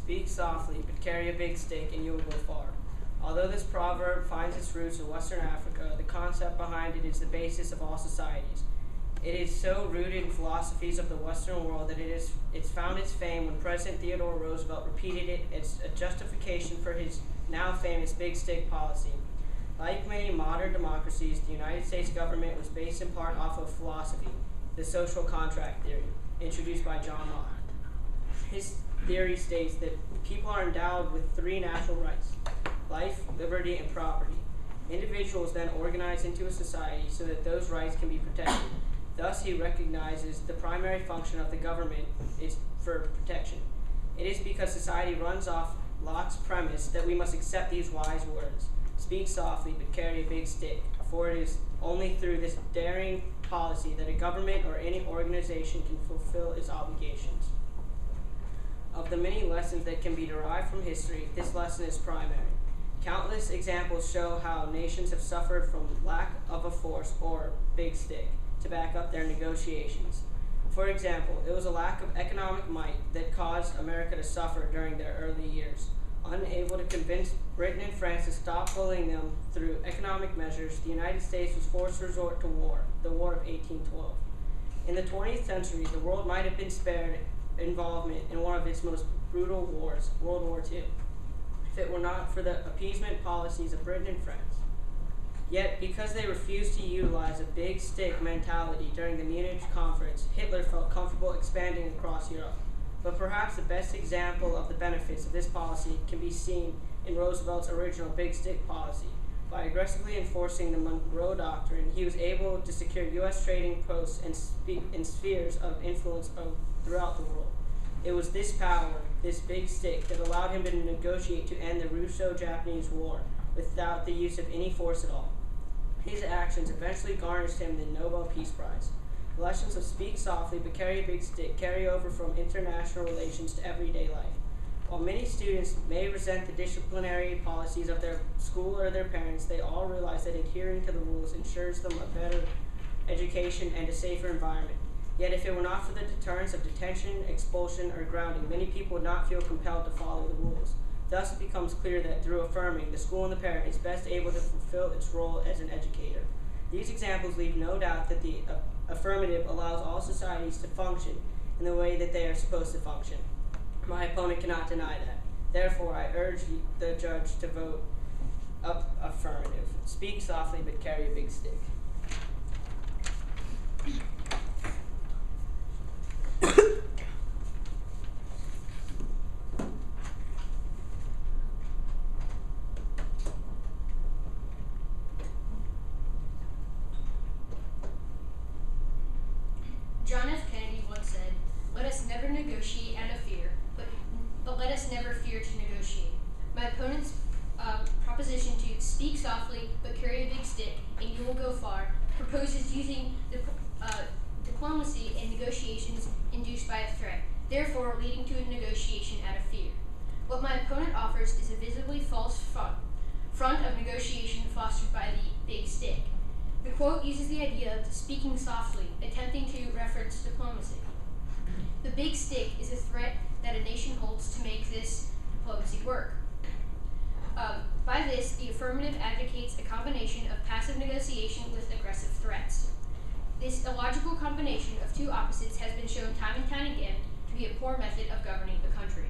Speak softly, but carry a big stick, and you will go far. Although this proverb finds its roots in Western Africa, the concept behind it is the basis of all societies. It is so rooted in philosophies of the Western world that it's found its fame when President Theodore Roosevelt repeated it as a justification for his now famous big stick policy. Like many modern democracies, the United States government was based in part off of philosophy, the social contract theory, introduced by John Locke. His theory states that people are endowed with three natural rights: life, liberty, and property. Individuals then organize into a society so that those rights can be protected. Thus, he recognizes the primary function of the government is for protection. It is because society runs off Locke's premise that we must accept these wise words: speak softly, but carry a big stick, for it is only through this daring policy that a government or any organization can fulfill its obligations. Of the many lessons that can be derived from history, this lesson is primary. Countless examples show how nations have suffered from lack of a force or big stick to back up their negotiations. For example, it was a lack of economic might that caused America to suffer during their early years. Unable to convince Britain and France to stop bullying them through economic measures, the United States was forced to resort to war, the War of 1812. In the 20th century, the world might have been spared involvement in one of its most brutal wars, World War II, if it were not for the appeasement policies of Britain and France. Yet, because they refused to utilize a big stick mentality during the Munich conference, Hitler felt comfortable expanding across Europe. But perhaps the best example of the benefits of this policy can be seen in Roosevelt's original big stick policy. By aggressively enforcing the Monroe Doctrine, he was able to secure U.S. trading posts and spheres of influence throughout the world. It was this power, this big stick, that allowed him to negotiate to end the Russo-Japanese War without the use of any force at all. His actions eventually garnished him the Nobel Peace Prize. The lessons of speak softly but carry a big stick carry over from international relations to everyday life. While many students may resent the disciplinary policies of their school or their parents, they all realize that adhering to the rules ensures them a better education and a safer environment. Yet if it were not for the deterrence of detention, expulsion, or grounding, many people would not feel compelled to follow the rules. Thus, it becomes clear that through affirming, the school and the parent is best able to fulfill its role as an educator. These examples leave no doubt that the affirmative allows all societies to function in the way that they are supposed to function. My opponent cannot deny that. Therefore, I urge the judge to vote up affirmative. Speak softly, but carry a big stick. John F. Kennedy once said, "Let us never negotiate out of fear, but let us never fear to negotiate." My opponent's proposition to speak softly but carry a big stick and you will go far proposes using diplomacy and negotiations induced by a threat, therefore leading to a negotiation out of fear. What my opponent offers is a visibly false front of negotiation fostered by the big stick. The quote uses the idea of speaking softly, attempting to reference diplomacy. The big stick is a threat that a nation holds to make this diplomacy work. By this, the affirmative advocates a combination of passive negotiation with aggressive threats. This illogical combination of two opposites has been shown time and time again to be a poor method of governing a country.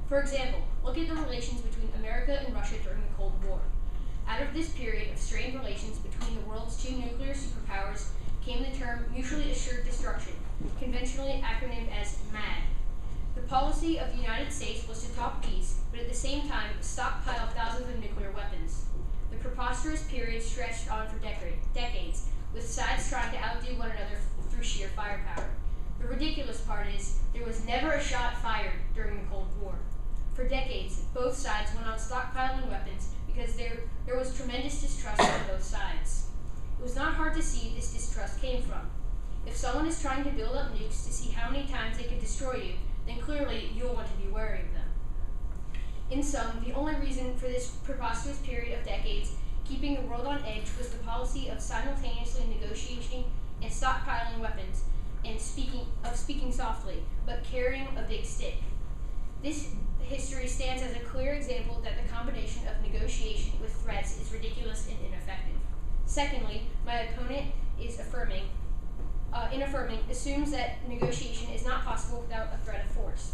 For example, look at the relations between America and Russia during the Cold War. Out of this period of strained relations between the world's two nuclear superpowers came the term mutually assured destruction, conventionally acronymed as MAD. The policy of the United States was to talk peace, but at the same time stockpile thousands of nuclear weapons. The preposterous period stretched on for decades, with sides trying to outdo one another through sheer firepower. The ridiculous part is, there was never a shot fired during the Cold War. For decades, both sides went on stockpiling weapons because there was tremendous distrust on both sides. It was not hard to see this distrust came from. If someone is trying to build up nukes to see how many times they could destroy you, then clearly you'll want to be wary of them. In sum, the only reason for this preposterous period of decades keeping the world on edge was the policy of simultaneously negotiating and stockpiling weapons and speaking softly, but carrying a big stick. This history stands as a clear example that the combination of negotiation with threats is ridiculous and ineffective. Secondly, my opponent is in affirming, assumes that negotiation is not possible without a threat of force.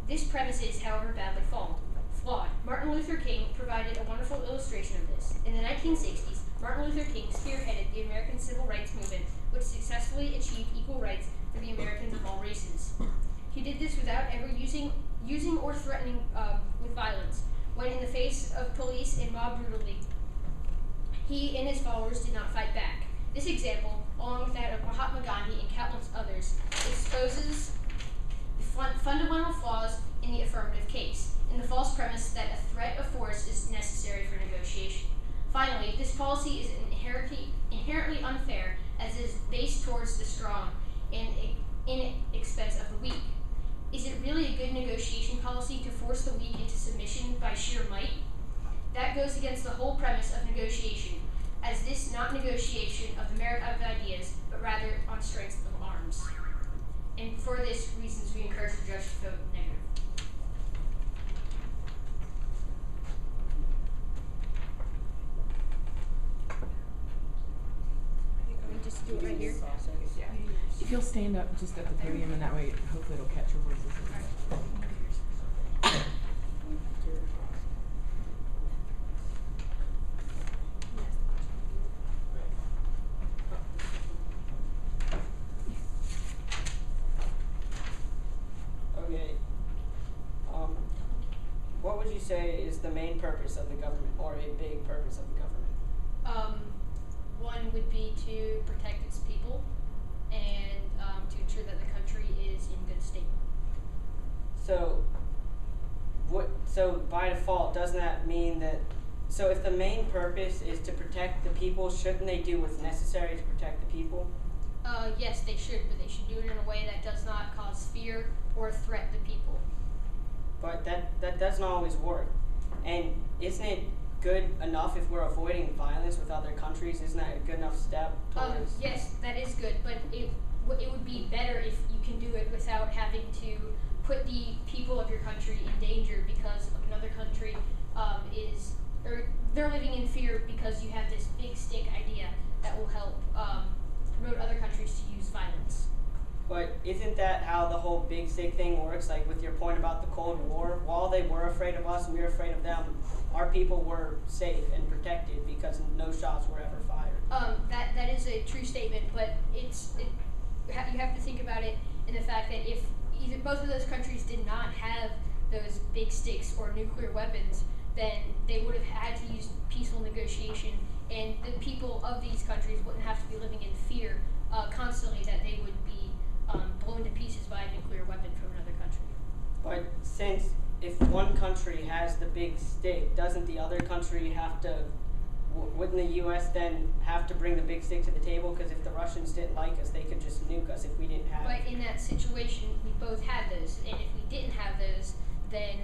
This premise is, however, badly flawed. Martin Luther King provided a wonderful illustration of this. In the 1960s, Martin Luther King spearheaded the American Civil Rights Movement, which successfully achieved equal rights for the Americans of all races. He did this without ever using or threatening with violence. When in the face of police and mob brutality, he and his followers did not fight back. This example, along with that of Mahatma Gandhi and countless others, exposes the fundamental flaws in the affirmative case, and the false premise that a threat of force is necessary for negotiation. Finally, this policy is inherently unfair, as it is based towards the strong and in expense of the weak. Is it really a good negotiation policy to force the weak into submission by sheer might? That goes against the whole premise of negotiation, as this not negotiation of the merit of ideas, but rather on strength of arms. And for this reasons, we encourage the judge to vote negative. Just do it right here. Yeah. If you'll stand up just at the podium, and that way, hopefully, it'll catch your voices. Okay. What would you say is the main purpose of the government, or a big purpose of the government? One would be to protect its people and to ensure that the country is in good state. So by default, doesn't that mean that, so if the main purpose is to protect the people, shouldn't they do what's necessary to protect the people? Yes, they should, but they should do it in a way that does not cause fear or threat to people. But that doesn't always work. And isn't it good enough if we're avoiding violence with other countries? Isn't that a good enough step towards? Yes, that is good, but it would be better if you can do it without having to put the people of your country in danger because another country they're living in fear because you have this big stick idea that will help promote other countries to use violence. But isn't that how the whole big stick thing works? Like with your point about the Cold War, while they were afraid of us and we were afraid of them, our people were safe and protected because no shots were ever fired. That is a true statement, but you have to think about it in the fact that if either both of those countries did not have those big sticks or nuclear weapons, then they would have had to use peaceful negotiation, and the people of these countries wouldn't have to be living in fear constantly that they would be blown to pieces by a nuclear weapon from another country. But since if one country has the big stick, doesn't the other country have to, wouldn't the U.S. then have to bring the big stick to the table? Because if the Russians didn't like us, they could just nuke us if we didn't have. But in that situation, we both had those, and if we didn't have those, then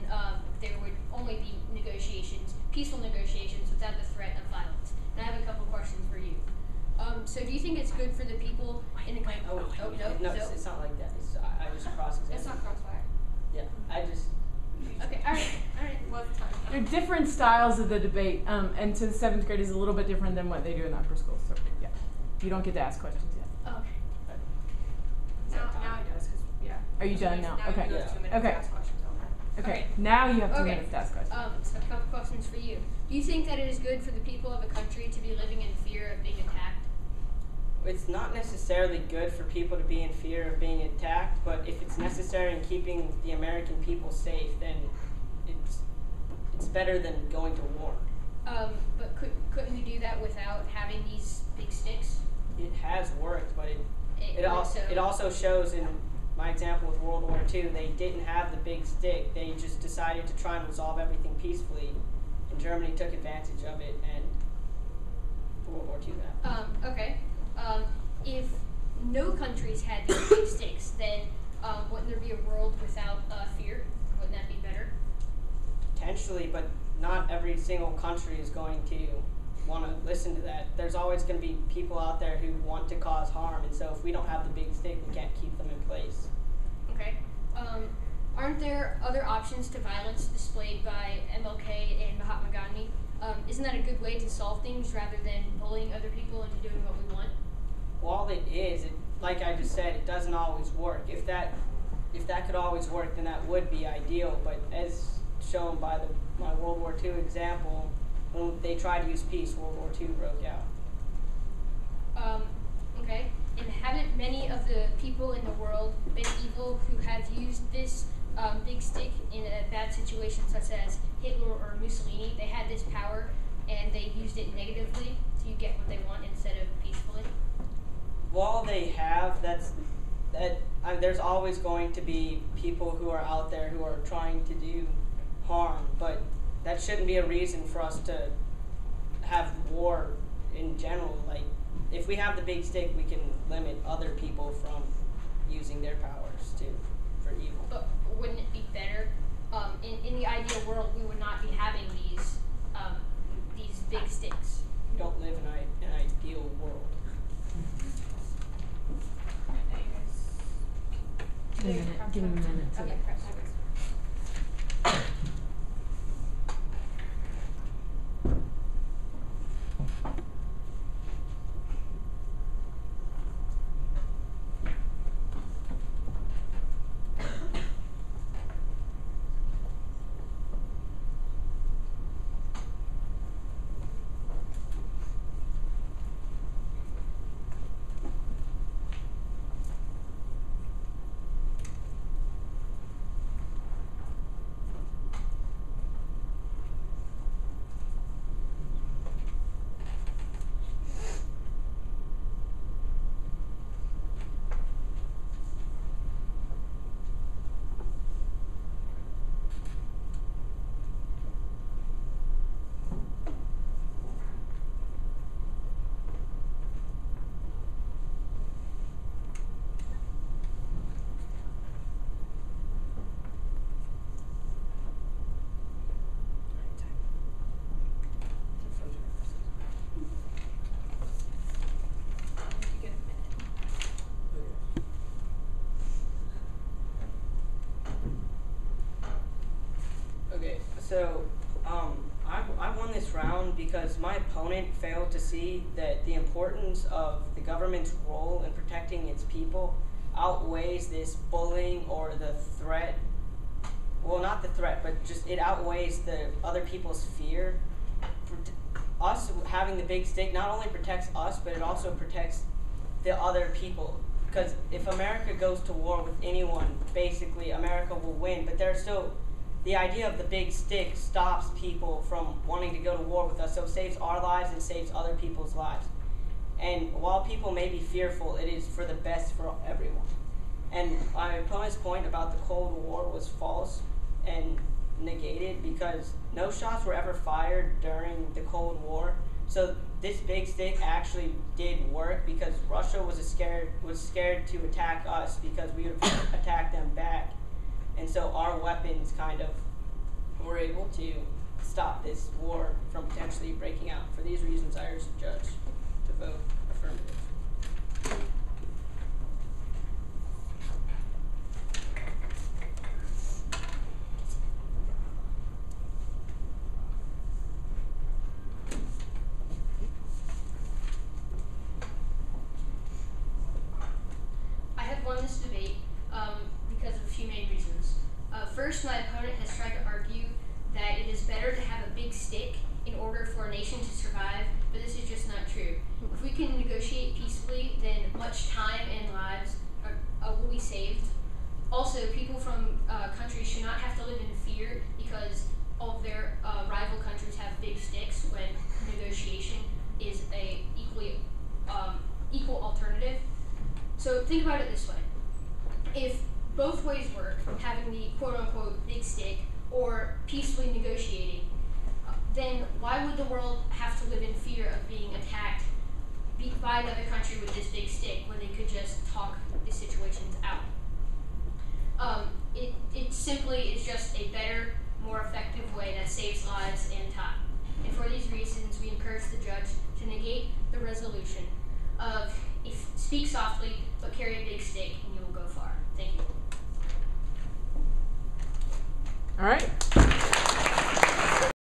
there would only be negotiations, peaceful negotiations without the threat of violence. And I have a couple questions for you. So do you think it's good for the people in the country? No, it's not like that. I just cross-examined. That's not crossfire. Yeah, I just. Okay, all right. Well, the time. There are different styles of the debate, and to the 7th grade is a little bit different than what they do in the upper school. So, yeah, you don't get to ask questions yet. Oh, okay. Now he does, because, yeah. Are you done now? Okay. You have 2 minutes Okay. to ask questions. Okay, now you have 2 Okay. minutes to ask questions. So a couple questions for you. Do you think that it is good for the people of a country to be living in fear of being attacked? It's not necessarily good for people to be in fear of being attacked, but if it's necessary in keeping the American people safe, then it's better than going to war. But couldn't we do that without having these big sticks? It has worked, but it also also shows in my example with World War II, they didn't have the big stick. They just decided to try and resolve everything peacefully, and Germany took advantage of it, and World War II happened. Okay. If no countries had these big sticks, then wouldn't there be a world without fear? Wouldn't that be better? Potentially, but not every single country is going to want to listen to that. There's always going to be people out there who want to cause harm, and so if we don't have the big stick, we can't keep them in place. Okay. Aren't there other options to violence displayed by MLK and Mahatma Gandhi? Isn't that a good way to solve things rather than bullying other people into doing what we want? While it is, like I just said, it doesn't always work. If that could always work, then that would be ideal. But as shown by my World War II example, when they tried to use peace, World War II broke out. Okay. And haven't many of the people in the world been evil who have used this big stick in a bad situation, such as Hitler or Mussolini? They had this power and they used it negatively to get what they want instead of peacefully. While they have, there's always going to be people who are out there who are trying to do harm, but that shouldn't be a reason for us to have war in general. Like, if we have the big stick, we can limit other people from using their powers for evil. But wouldn't it be better? In the ideal world, we would not be having these big sticks. We don't live in an ideal world. Give him a minute. Okay, So, I won this round because my opponent failed to see that the importance of the government's role in protecting its people outweighs this bullying or the threat. Well, not the threat, but just it outweighs the other people's fear. Us having the big stick not only protects us, but it also protects the other people. Because if America goes to war with anyone, basically America will win. But there's still the idea of the big stick stops people from wanting to go to war with us, so it saves our lives and saves other people's lives. And while people may be fearful, it is for the best for everyone. And my opponent's point about the Cold War was false and negated because no shots were ever fired during the Cold War. So this big stick actually did work because Russia was scared to attack us because we would attack them back. And so our weapons kind of were able to stop this war from potentially breaking out. For these reasons, I urge the judge to vote affirmative. I have won this debate because of a few main reasons. First, my opponent has tried to argue that it is better to have a big stick in order for a nation to survive, but this is just not true. If we can negotiate peacefully, then much time and lives will be saved. Also, people from countries should not have to live in fear because all of their rival countries have big sticks when negotiation is a equal alternative. So think about it this way. If both ways work, having the quote-unquote big stick or peacefully negotiating, then why would the world have to live in fear of being attacked by another country with this big stick when they could just talk the situations out? It simply is just a better, more effective way that saves lives and time. And for these reasons, we encourage the judge to negate the resolution of speak softly but carry a big stick and you will go far. Thank you. All right.